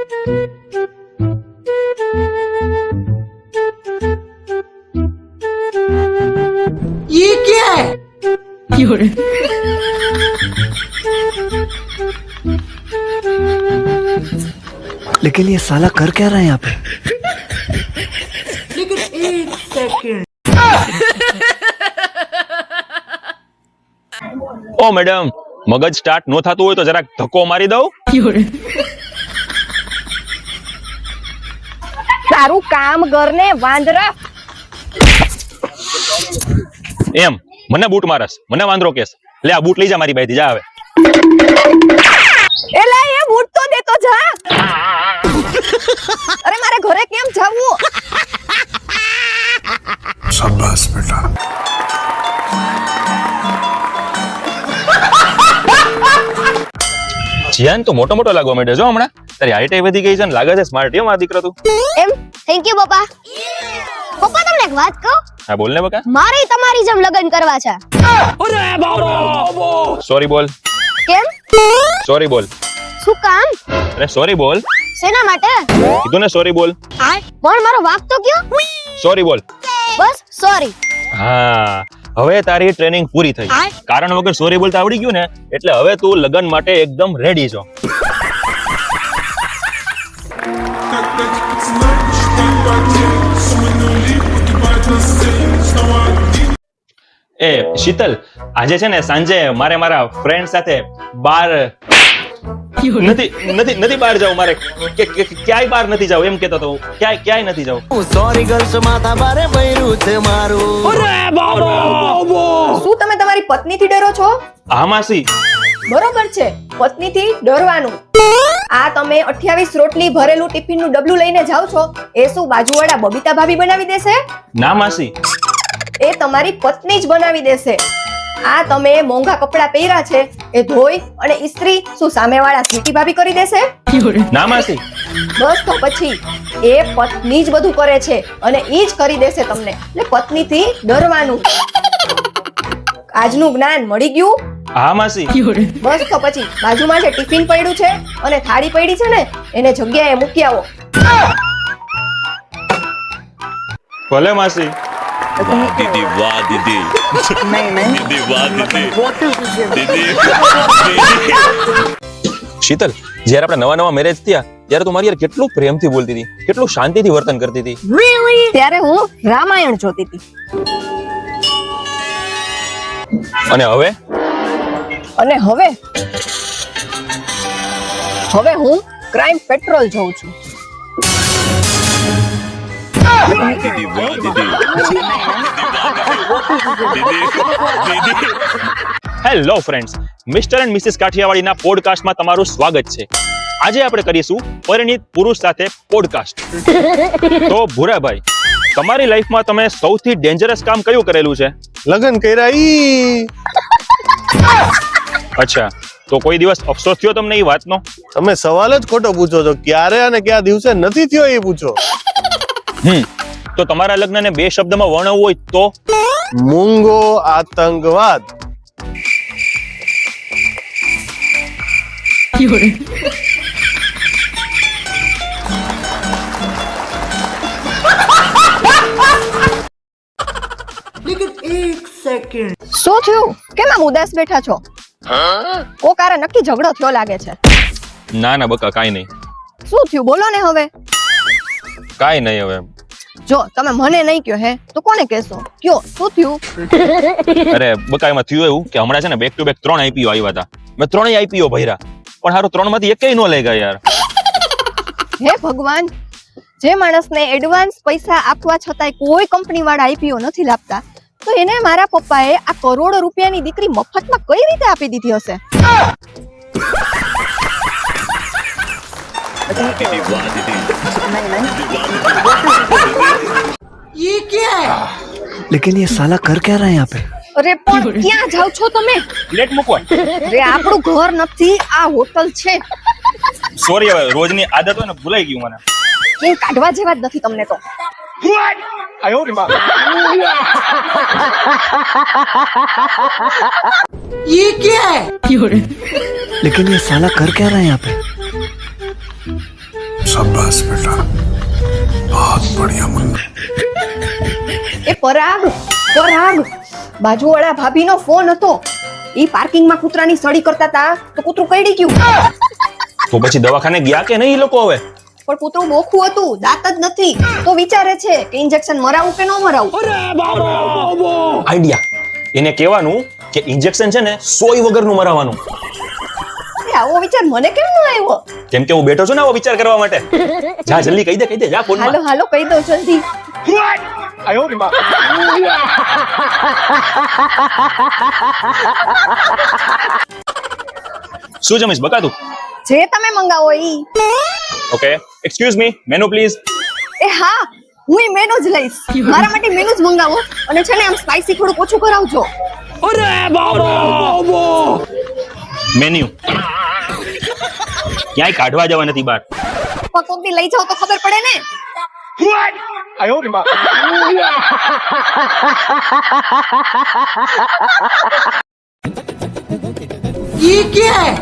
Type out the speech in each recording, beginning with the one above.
ये क्या है? लेकिन ये साला कर क्या रहा है यहाँ पे? लेकिन एक सेकंड। ઓ મેડમ, મગજ સ્ટાર્ટ નો થતું હોય તો જરાક ધક્કો મારી દઉં. તારું કામ કરને વાંદરા. એમ મને બૂટ મારસ, મને વાંદરો કેસ. લે આ બૂટ લઈ જા મારી બાઈથી, જા હવે. એલા એ બૂટ તો દે તો જા. અરે મારે ઘરે કેમ જાવું? शाबाश बेटा. જીયાન તો મોટો મોટો લાગવા માંડ્યો જો હમણાં. તારી હાઈટ વધી ગઈ છે ને લાગે છે સ્માર્ટ. એમ આ દીકરો તું. એમ થેન્ક યુ પપ્પા. પપ્પા તમને એક વાત કહું? હા બોલ ને બકા. મારે તમારી જેમ લગ્ન કરવા છે. સોરી બોલ. કેમ? સોરી બોલ. શું કામ? અરે સોરી બોલ. શેના માટે? કીધું ને સોરી બોલ. પણ મારો વાક તો કયો? સોરી બોલ. બસ સોરી. હા હવે તારી ટ્રેનિંગ પૂરી થઈ. કારણ વગર સોરી બોલતા આવડી ગયું ને એટલે હવે તું લગન માટે એકદમ રેડી છો. એ શીતલ, આજે છે ને સાંજે મારે મારા ફ્રેન્ડ સાથે બાર નથી બહાર જાવ. મારે ક્યાંય બહાર નથી જાવ એમ કેતો તો. ક્યાંય નથી જાવ. Sorry girls માથા બારે બૈરું છે મારું. શું તમે તમારી પત્નીથી ડરો છો? હા માસી. બરોબર છે, પત્નીથી ડરવાનું. આ તમે 28 રોટલી ભરેલું ટિફિનનું ડબલું લઈને જાવ છો, એ શું બાજુવાળા બબીતા ભાભી બનાવી દેશે? ના માસી. એ તમારી પત્ની જ બનાવી દેશે. આ તમે મોંઘા કપડા પહેર્યા છે, એ ધોઈ અને ઇસ્ત્રી શું સામેવાળા સ્વીટી ભાભી કરી દેશે? ના માસી. બસ તો પછી એ પત્ની જ બધું કરે છે અને ઈ જ કરી દેશે તમને. એટલે પત્નીથી ડરવાનું. આજનું જ્ઞાન મળી ગયું? હા માસી. બસ તો પછી બાજુમાં જે ટિફિન પડ્યું છે અને થાળી પડી છે ને એને જગ્યાએ મૂકી આવો. ભલે માસી. દીદી વાહ દીદી. દીદી વાહ દીદી. શીતલ, જ્યારે આપણે નવા મેરેજ થયા ત્યારે તું મારી યાર કેટલું પ્રેમથી બોલતી હતી, કેટલું શાંતિથી વર્તન કરતી હતી. ત્યારે હું રામાયણ જોતી હતી. અને હવે હું ક્રાઇમ પેટ્રોલ જોઉં છું. દીદી વાહ દીદી. Hello friends, mister and missus કાઠિયાવાડીના પોડકાસ્ટમાં તમારું સ્વાગત છે. આજે આપણે કરીશું પરિણીત પુરુષ સાથે પોડકાસ્ટ. તો ભૂરાભાઈ, તમારી લાઈફમાં તમે સૌથી ડેન્જરસ કામ કયું કરેલું છે? લગન કર્યા ઈ. અચ્છા, તો કોઈ દિવસ અફસોસ થયો તમને એ વાતનો? તમે સવાલ જ ખોટો પૂછો છો. ક્યારે અને કયા દિવસે નથી થયો એ પૂછો. તો તમારા લગ્નને 2 શબ્દમાં વર્ણવવું હોય તો? મૂંગો આતંકવાદ. लेकिन एक सेकंड। શું થયું? કેમ આમ ઉદાસ બેઠા છો? કોકારે નક્કી ઝઘડો થયો લાગે છે. ના ના બકા, કાઈ નહીં. શું થયું બોલો ને હવે. કાઈ નહીં હવે. જો તમે મને નહીં કહો હે તો કોને કહેશો? કયો શું થયું? અરે બકા, એમાં થયું એવું કે હમણાં છે ને બેક ટુ બેક 3 આઈપીઓ આવ્યા હતા. મેં 3 આઈપીઓ ભર્યા, પણ હારું 3 માંથી એકેય નો લઈ ગયા યાર. હે ભગવાન, જે માણસને એડવાન્સ પૈસા આપવા છતાંય કોઈ કંપની વાળા આઈપીઓ નથી લાવતા, તો એને મારા પપ્પાએ આ કરોડો રૂપિયાની દીકરી મફતમાં કઈ રીતે આપી દીધી હશે? દીદી વાહ દીદી. ये क्या है? लेकिन ये साला कर क्या रहा है यहाँ पे? અરે પણ ક્યાં જાવ છો તમે? પ્લેટ મૂકવા. અરે આપણું ઘર નથી, આ હોટલ છે. સોરી, હવે રોજની આદત હોય ને ભૂલાઈ ગયું મને. કેમ કાઢવા જેવા જ નથી તમને તો. ये क्या है? लेकिन ये साला कर क्या रहा है यहाँ पे? शाबाश बेटा बहुत बढ़िया मुन्ना એ પરાગ બાજુવાળા ભાભીનો ફોન હતો. ઈ પાર્કિંગમાં કૂતરાની સડી કરતા હતા તો કૂતરું કરડી ગયું. તો પછી દવાખાને ગયા કે નહીં એ લોકો હવે? પણ કૂતરું બોખું હતું, દાંત જ નથી. તો વિચારે છે કે ઇન્જેક્શન મરાવું કે ન મરાવું. આઈડિયા. એને કહેવાનું કે ઇન્જેક્શન છે ને સોય વગરનું મરાવવાનું. આવો વિચાર મને કેમ ન આવ્યો? કેમ કે હું બેઠો છું ને આવો વિચાર કરવા માટે. જા જલ્દી કહી દે જા ફોનમાં. હાલો કહી દો જલ્દી. શું જમીશ બકા તું? જે તમે મંગાવો ઈ. Okay excuse me menu please. એ હા, હું ઈ મેનુ જ લઈશ. મારા માટે મેનુ જ મંગાવો અને છે ને આમ સ્પાઈસી થોડું ઓછું કરાવજો. મેન્યુ ક્યાંય કાઢવા જવા નથી બહાર. કોકથી લઈ જાવ તો ખબર પડે ને. ये क्या है?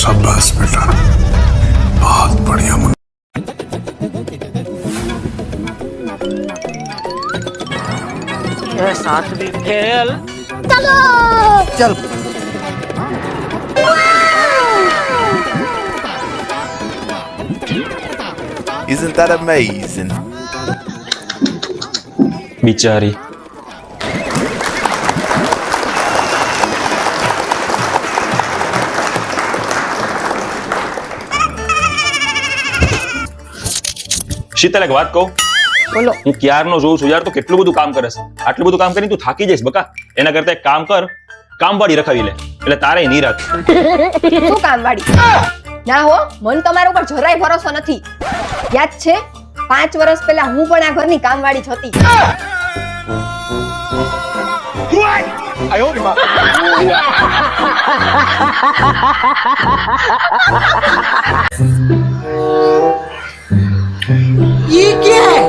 शाबाश बेटा बहुत बढ़िया मुन्ना Isn't that amazing? બિચારી. શીતલ એક વાત કહું? બોલો. હું ક્યારનો જોઉં છું યાર તો કેટલું બધું કામ કરે છે. આટલું બધું કામ કરીને તું થાકી જઈશ બકા. એના કરતા એક કામ કર, કામવાળી રખાવી લે એટલે તારે નિરાત. શું કામવાળી? ના હો, મન તમારા ઉપર જરાય ભરોસો નથી. યાદ છે 5 વર્ષ પહેલા હું પણ આ ઘરની કામવાળી જ હતી. ये क्या है?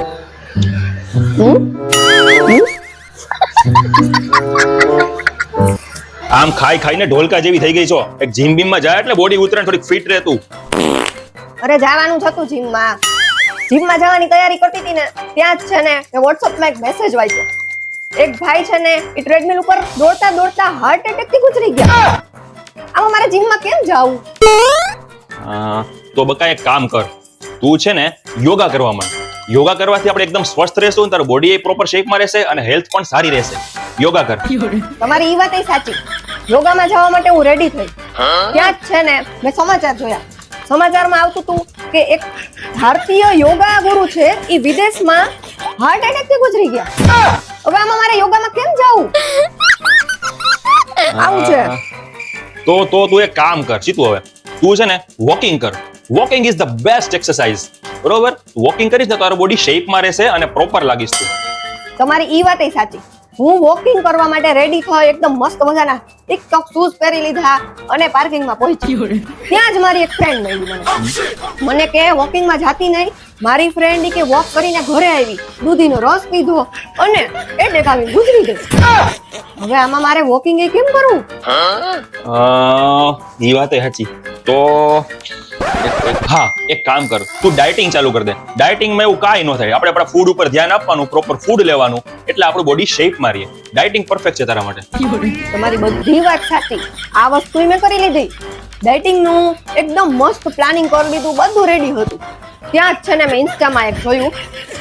આમ ખાઈ ખાઈને ઢોલકા જેવી થઈ ગઈ છો. એક જીમ બીમ માં જાય એટલે બોડી ઉતરે થોડીક ફિટ રહે તું. અરે જવાનું જ હતું જીમમાં. જીમમાં જવાની તૈયારી કરતી હતી ને ત્યાં જ છે ને વોટ્સએપમાં એક મેસેજ વાંચ્યો. એક ભાઈ છે ને એ ટ્રેડમિલ ઉપર દોડતા દોડતા હાર્ટ એટેક થી ગુજરી ગયા. આમાં મારે જીમમાં કેમ જાવું? તો બકા એક કામ કર, તું છે ને યોગા કરવા માંડ. યોગા કરવાથી આપણે એકદમ સ્વસ્થ રહેશું અને તારું બોડી એ પ્રોપર શેપમાં રહેશે અને હેલ્થ પણ સારી રહેશે. યોગા કર. તમારી ઈ વાત એ સાચી. યોગામાં જવા માટે હું રેડી થઈ. ત્યાં જ છે ને મેં સમાચાર જોયા. સમાચારમાં આવતું હતું કે એક ભારતીય યોગા ગુરુ છે એ વિદેશમાં હાર્ટ એટેક થી ગુજરી ગયા. હવે આમાં મારે યોગામાં કેમ જાવું? આવું છે. તો તું એક કામ કર સીતું, હવે તું છે ને વોકિંગ કર. Walking is the best exercise. બરોબર? વોકિંગ કરીશ ને તો તારું બોડી શેપમાં રહેશે અને પ્રોપર લાગીશ તું. તમારી ઈ વાત એ સાચી. હું વોકિંગ કરવા માટે રેડી થઈ, એકદમ મસ્ત મજાના ટિકટોક શૂઝ પહેરી લીધા અને પાર્કિંગમાં પહોંચી. ત્યાં જ મારી એક ફ્રેન્ડ મળી મને કે વોકિંગમાં જાતી નહીં. મારી ફ્રેન્ડ કે વોક કરીને ઘરે આવી, દૂધીનો રસ પીધો અને એટેક આવી ગુજરી ગઈ. હવે આમાં મારે વોકિંગ એ કેમ કરવું? ઈ વાત એ સાચી. તો હા એક કામ કર, તું ડાયટિંગ ચાલુ કરી દે. ડાયટિંગમાં એવું કાંઈ ન થાય. આપણે આપણા ફૂડ ઉપર ધ્યાન આપવાનું, પ્રોપર ફૂડ લેવાનું એટલે આપણું બોડી શેપમાં રહે. ડાયટિંગ પરફેક્ટ છે તારા માટે. તમારી બધી વાત સાચી. આ વસ્તુ મેં કરી લીધી. ડાયટિંગનું એકદમ મસ્ત પ્લાનિંગ કરી દીધું, બધું રેડી હતું. ત્યાં જ છે ને મેં ઇન્સ્ટામાં એક જોયું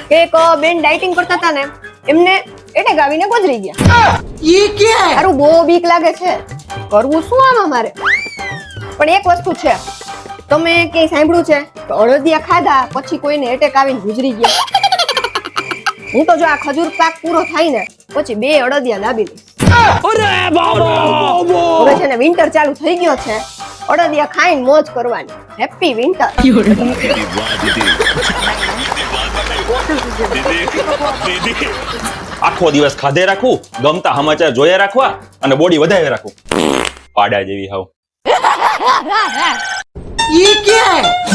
કે એક બેન ડાયટિંગ કરતા હતા ને એમને એટેક આવીને ગુજરી ગયા. ये क्या है? તારું બહુ બીક લાગે છે. કરવું શું આમાં મારે? પણ એક વસ્તુ છે, તમે ક્યાંય સાંભળ્યું છે કે અડદિયા ખાધા પછી કોઈને એટેક આવીને ગુજરી ગયા? હું તો જો આ ખજૂર પાક પૂરો થાય ને પછી 2 અડદિયા દાબી લઈશ. હવે છે ને વિન્ટર ચાલુ થઈ ગયો છે, અડદિયા ખાઈને મોજ કરવાની. Happy winter. આખો દિવસ ખાધે રાખવું, ગમતા સમાચાર જોયા રાખવા અને બોડી વધારે રાખવું. પાડા જેવી હાવ. ये क्या है